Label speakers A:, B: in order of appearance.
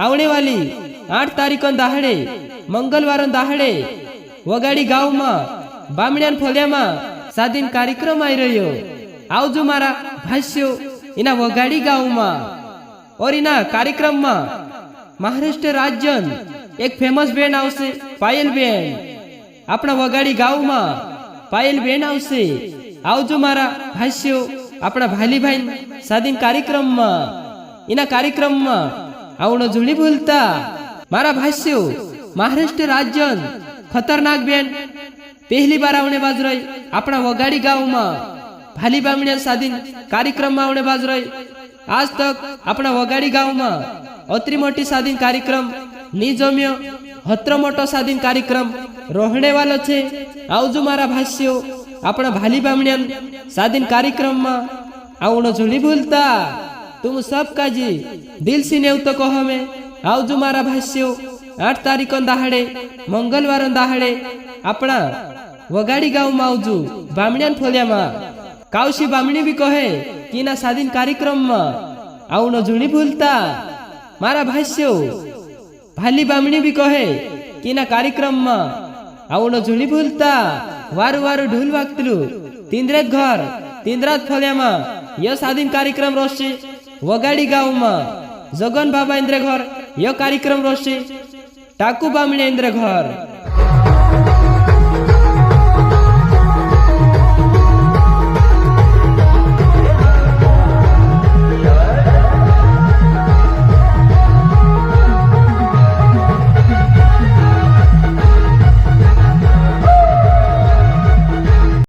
A: આવણે વાલી 8 તારીખો દાહડે મંગળવાર દાહડે વગાડી ગામમાં બામણિયાન ફોલિયામાં સાદીન કાર્યક્રમ આવી રહ્યો। આવજો મારા ભાષ્યો એના વગાડી ગામમાં। और इना कार्यक्रम में महाराष्ट्र राज्य एक फेमस बेन आवशे पायल बेन। अपना वगाड़ी गाँव में पायल बेन आवशे। आवजो मारा भाष्यो अपना भाली भाई सादीन कार्यक्रम में। इना कार्यक्रम में आवनो जुनी भूलता मारा भाष्यो महाराष्ट्र राज्य खतरनाक बेन पहली बार आवने बाज रही अपना वगाड़ी गाँव में भाली बामणिया सादीन कार्यक्रम में आवने बाज रही। आज तक अपना वगाड़ी गाँव में अत्री मोटी सादीन कार्यक्रम नी जम्यो। हत्र मोटो सादीन कार्यक्रम रोहणे वालो छे। आवजो मारा भाष्यो अपना भाली बामणिया सादीन कार्यक्रम में आवनो जुनी भूलता तुम सब काजी दिल से नेव तो कहो में। आवजो मारा भाष्यो 8 तारीखो दाहड़े मंगलवार दाहड़े अपना वगाड़ी गाँव में आवजो बामणियान फोलिया में। कावशी बामणी भी कहे कि ना सादीन कार्यक्रम में आवनो जुनी भूलता मारा भाष्यो भाली बामणी भी कहे कि ना कार्यक्रम में आवनो जुनी भूलता। वारु वारु ढोल वागतलू तींद्रेत घर तींद्रात फलिया में यह सादीन कार्यक्रम रोशे। वगाड़ी गाँव में जगन बाबा इंद्र घर यह कार्यक्रम रोशे। टाकू बामणी इंद्र घर